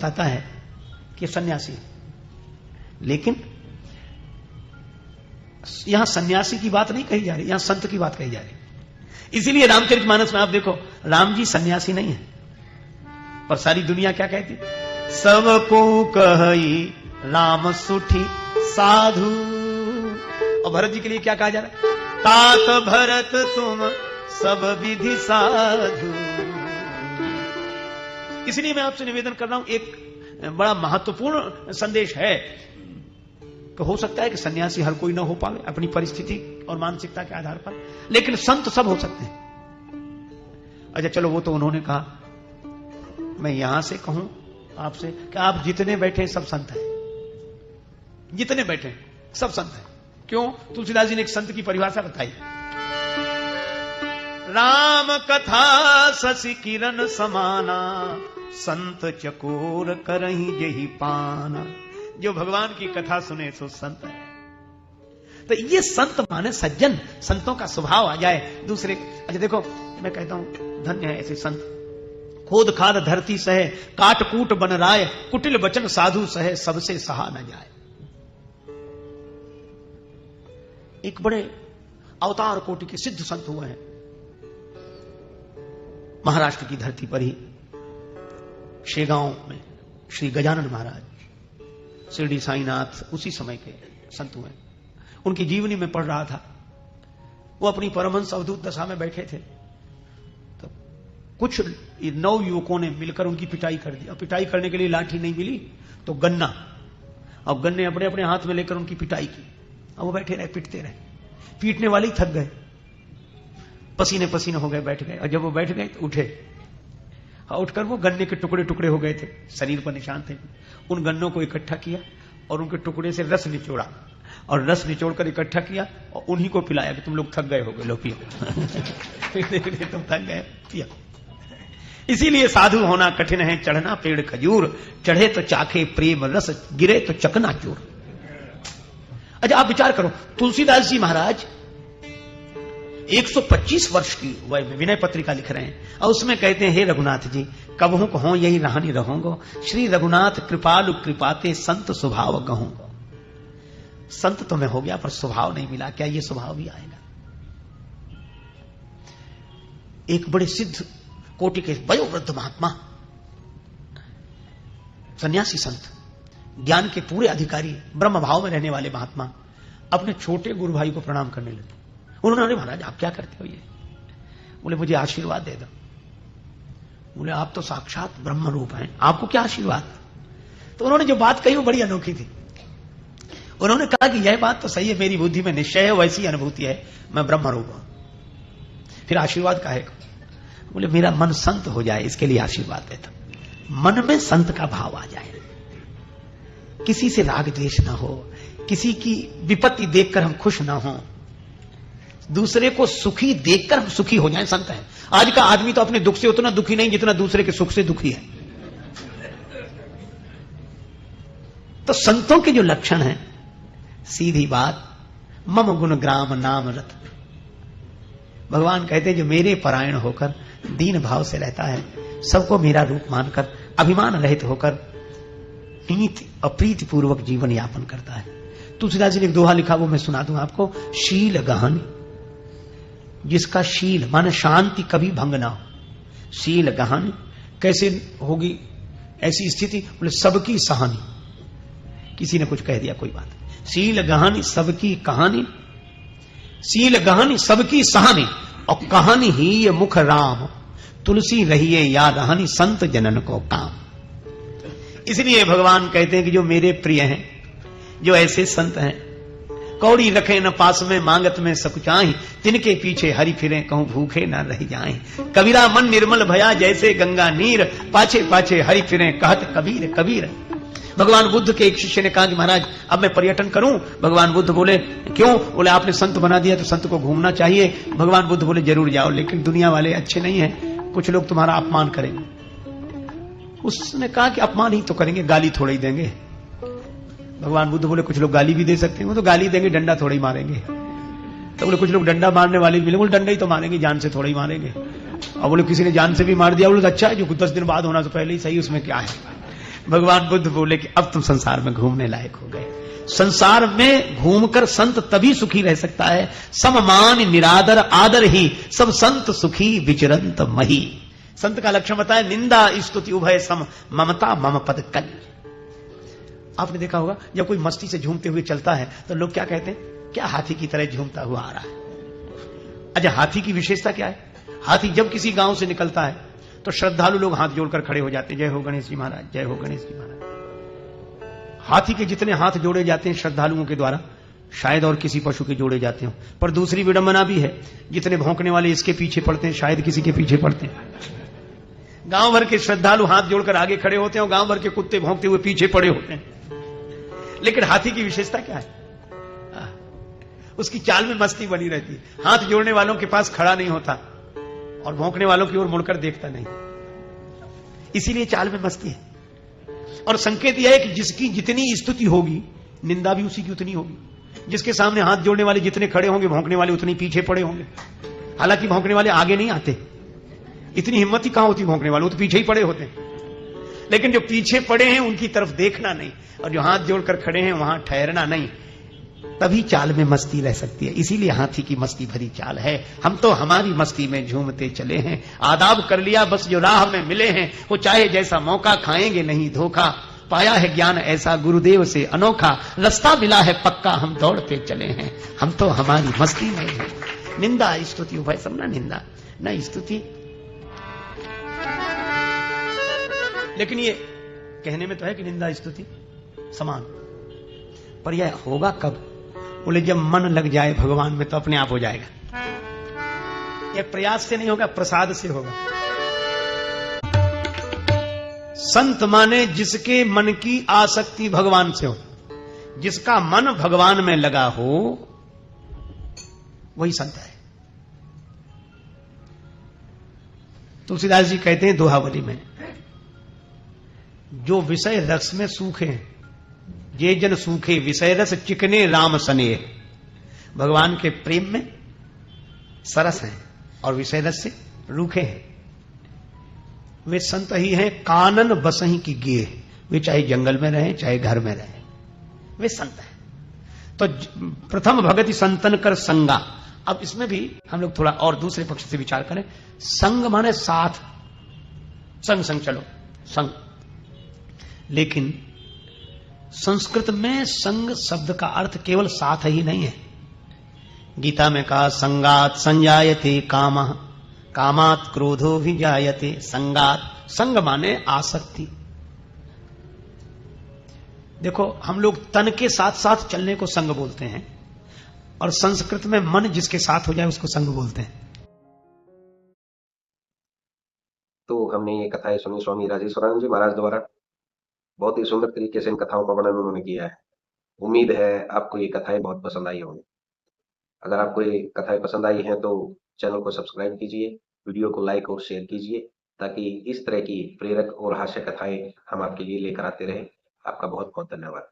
बताता है कि सन्यासी है, लेकिन यहां सन्यासी की बात नहीं कही जा रही, यहां संत की बात कही जा रही। इसीलिए रामचरितमानस में आप देखो, राम जी सन्यासी नहीं है, पर सारी दुनिया क्या कहती, सबको कही राम सुठी साधु। और भरत जी के लिए क्या कहा जा रहा है, तात भरत तुम सब विधि साधु। इसलिए मैं आपसे निवेदन कर रहा हूं, एक बड़ा महत्वपूर्ण संदेश है कि हो सकता है कि सन्यासी हर कोई ना हो पावे अपनी परिस्थिति और मानसिकता के आधार पर, लेकिन संत सब हो सकते हैं। अच्छा चलो, वो तो उन्होंने कहा, मैं यहां से कहूं आपसे कि आप जितने बैठे सब संत हैं, जितने बैठे सब संत हैं। क्यों? तुलसीदास जी ने एक संत की परिभाषा बताई, राम कथा शशि किरण समाना, संत चकोर करही जेहि पाना। जो भगवान की कथा सुने सो संत है। तो ये संत माने सज्जन, संतों का स्वभाव आ जाए दूसरे। अच्छा देखो, मैं कहता हूं धन्य है ऐसे संत, खोद खाद धरती सहे, काट कूट बन राय, कुटिल बचन साधु सहे, सबसे सहा न जाए। एक बड़े अवतार कोटि के सिद्ध संत हुए हैं महाराष्ट्र की धरती पर ही, शेगांव में श्री गजानन महाराज, शिरडी साईनाथ उसी समय के संत हुए। उनकी जीवनी में पढ़ रहा था, वो अपनी परमहंस अवधूत दशा में बैठे थे, तो कुछ 9 युवकों ने मिलकर उनकी पिटाई कर दी। और पिटाई करने के लिए लाठी नहीं मिली तो गन्ना, अब गन्ने अपने अपने हाथ में लेकर उनकी पिटाई की। अब वो बैठे रहे, पिटते रहे, पीटने वाले ही थक गए, पसीने पसीने हो गए, बैठ गए। और जब वो बैठ गए तो उठे, उठकर वो गन्ने के टुकड़े टुकड़े हो गए थे, शरीर पर निशान थे। उन गन्नों को इकट्ठा किया और उनके टुकड़े से रस निचोड़ा, और रस निचोड़कर इकट्ठा किया और उन्हीं को पिलाया कि तुम लोग थक गए हो गए, लो पियो। तुम थक गए, पियो। इसीलिए साधु होना कठिन है, चढ़ना पेड़ खजूर, चढ़े तो चाखे प्रेम रस, गिरे तो चकनाचूर। अच्छा आप विचार करो, तुलसीदास जी महाराज 125 वर्ष की वय में विनय पत्रिका लिख रहे हैं, और उसमें कहते हैं, हे रघुनाथ जी, कबहू कहो यही रहानी रहूंगो, श्री रघुनाथ कृपालु कृपाते संत स्वभाव कहूंगो। संत तो मैं हो गया पर स्वभाव नहीं मिला, क्या ये स्वभाव भी आएगा? एक बड़े सिद्ध कोटि के वयोवृद्ध महात्मा, सन्यासी संत, ज्ञान के पूरे अधिकारी, ब्रह्म भाव में रहने वाले महात्मा अपने छोटे गुरु भाई को प्रणाम करने लगे। उन्होंने, महाराज आप क्या करते हो ये? बोले मुझे आशीर्वाद दे दो। बोले आप तो साक्षात ब्रह्म रूप हैं, आपको क्या आशीर्वाद? तो उन्होंने जो बात कही वो बड़ी अनोखी थी। उन्होंने कहा कि यह बात तो सही है, मेरी बुद्धि में निश्चय है, वैसी अनुभूति है, मैं ब्रह्म रूप हूं। फिर आशीर्वाद काहे को? बोले मेरा मन संत हो जाए, इसके लिए आशीर्वाद देता। मन में संत का भाव आ जाए, किसी से राग द्वेष ना हो, किसी की विपत्ति देखकर हम खुश ना हो, दूसरे को सुखी देखकर हम सुखी हो जाएं, संत है। आज का आदमी तो अपने दुख से उतना दुखी नहीं जितना दूसरे के सुख से दुखी है। तो संतों के जो लक्षण हैं, सीधी बात, मम गुण ग्राम नाम रत। भगवान कहते हैं जो मेरे परायण होकर दीन भाव से रहता है, सबको मेरा रूप मानकर अभिमान रहित होकर नीति और प्रीति पूर्वक जीवन यापन करता है। तुलसीदास जी ने एक दोहा लिखा, वो मैं सुना दूं आपको। शील गहन, जिसका शील माने शांति कभी भंग ना हो। शील गहन कैसे होगी ऐसी स्थिति? बोले सबकी सहानी, किसी ने कुछ कह दिया कोई बात, शील गहन सबकी कहानी, शील गहन सबकी सहानी, और कहानी ही ये मुख राम, तुलसी रहिए या रहनी संत जनन को काम। इसलिए भगवान कहते हैं कि जो मेरे प्रिय हैं, जो ऐसे संत हैं, कौड़ी रखे न पास में मांगत में सकुचाई, तिनके पीछे हरि फिरे कहूं भूखे न रह जाएं। कबीरा मन निर्मल भया जैसे गंगा नीर, पाछे पाछे हरि फिरे कहत कबीर कबीर। भगवान बुद्ध के एक शिष्य ने कहा कि महाराज अब मैं पर्यटन करूं? भगवान बुद्ध बोले क्यों? बोले आपने संत बना दिया तो संत को घूमना चाहिए। भगवान बुद्ध बोले जरूर जाओ, लेकिन दुनिया वाले अच्छे नहीं है, कुछ लोग तुम्हारा अपमान करेंगे। उसने कहा कि अपमान ही तो करेंगे, गाली थोड़ा ही देंगे। भगवान बुद्ध बोले कुछ लोग गाली भी दे सकते हैं, वो तो गाली देंगे, डंडा थोड़ा ही मारेंगे। तो बोले कुछ लोग डंडा मारने वाले भी मिले, बोले डंडा ही तो मारेंगे, जान से थोड़ा ही मारेंगे। और बोले किसी ने जान से भी मार दिया, बोले अच्छा है, जो 10 दिन बाद होना तो पहले ही सही, उसमें क्या है। भगवान बुद्ध बोले कि अब तुम संसार में घूमने लायक हो गए। संसार में घूमकर संत तभी सुखी रह सकता है, सममान निरादर आदर ही सब संत सुखी विचरंत मही। संत का लक्षण बताया, निंदा स्तुति उभय सम, ममता मम पद कल। आपने देखा होगा जब कोई मस्ती से झूमते हुए चलता है तो लोग क्या कहते हैं, क्या हाथी की तरह झूमता हुआ आ रहा है। अच्छा, हाथी की विशेषता क्या है? हाथी जब किसी गांव से निकलता है तो श्रद्धालु लोग हाथ जोड़कर खड़े हो जाते हैं, जय हो गणेश जी महाराज, जय हो गणेश जी महाराज। हाथी के जितने हाथ जोड़े जाते हैं श्रद्धालुओं के द्वारा, शायद और किसी पशु के जोड़े जाते हो। पर दूसरी विडंबना भी है, जितने भौंकने वाले इसके पीछे पड़ते हैं शायद किसी के पीछे पड़ते हैं। गांव भर के श्रद्धालु हाथ जोड़कर आगे खड़े होते हैं और गांव भर के कुत्ते भौंकते हुए पीछे पड़े होते हैं। लेकिन हाथी की विशेषता क्या है? उसकी चाल में मस्ती बनी रहती है। हाथ जोड़ने वालों के पास खड़ा नहीं होता और भौंकने वालों की ओर मुड़कर देखता नहीं, इसीलिए चाल में मस्ती है। और संकेत यह है कि जिसकी जितनी स्तुति होगी निंदा भी उसी की उतनी होगी। जिसके सामने हाथ जोड़ने वाले जितने खड़े होंगे, भौंकने वाले उतने पीछे पड़े होंगे। हालांकि भौंकने वाले आगे नहीं आते, इतनी हिम्मत ही कहां होती भौंकने वाले, वो तो पीछे ही पड़े होते हैं। लेकिन जो पीछे पड़े हैं उनकी तरफ देखना नहीं, और जो हाथ जोड़कर खड़े हैं वहां ठहरना नहीं, तभी चाल में मस्ती रह सकती है। इसीलिए हाथी की मस्ती भरी चाल है। हम तो हमारी मस्ती में झूमते चले हैं, आदाब कर लिया बस जो राह में मिले हैं, वो चाहे जैसा मौका खाएंगे नहीं धोखा। पाया है ज्ञान ऐसा गुरुदेव से अनोखा, रास्ता मिला है पक्का हम दौड़ते चले हैं। हम तो हमारी मस्ती में हैं। निंदा स्तुति उभय सम, ना निंदा न स्तुति। लेकिन ये कहने में तो है कि निंदा स्तुति समान, पर यह होगा कब? बोले जब मन लग जाए भगवान में तो अपने आप हो जाएगा। यह प्रयास से नहीं होगा, प्रसाद से होगा। संत माने जिसके मन की आसक्ति भगवान से हो, जिसका मन भगवान में लगा हो वही संत है। तुलसीदास जी कहते हैं दोहावली में, जो विषय रस में सूखे ये जन सूखे, विषय रस चिकने राम सनेह। भगवान के प्रेम में सरस हैं और विषय रस से रूखे हैं। वे संत ही हैं कानन बसही की गेह। वे चाहे जंगल में रहें चाहे घर में रहें, वे संत हैं। तो प्रथम भगति संतन कर संगा। अब इसमें भी हम लोग थोड़ा और दूसरे पक्ष से विचार करें। संग माने साथ, संग संग चलो, संग। लेकिन संस्कृत में संग शब्द का अर्थ केवल साथ ही नहीं है। गीता में कहा संगात संजायते कामः, कामात् क्रोधो भी जायते। संगात, संग माने आसक्ति। देखो, हम लोग तन के साथ साथ चलने को संग बोलते हैं, और संस्कृत में मन जिसके साथ हो जाए उसको संग बोलते हैं। तो हमने ये कथाएं सुनी स्वामी राजेश्वरानंद जी महाराज द्वारा। बहुत ही सुंदर तरीके से इन कथाओं का वर्णन उन्होंने किया है। उम्मीद है आपको ये कथाएं बहुत पसंद आई होंगी। अगर आपको ये कथाएं पसंद आई हैं तो चैनल को सब्सक्राइब कीजिए, वीडियो को लाइक और शेयर कीजिए, ताकि इस तरह की प्रेरक और हास्य कथाएं हम आपके लिए लेकर आते रहें। आपका बहुत बहुत धन्यवाद।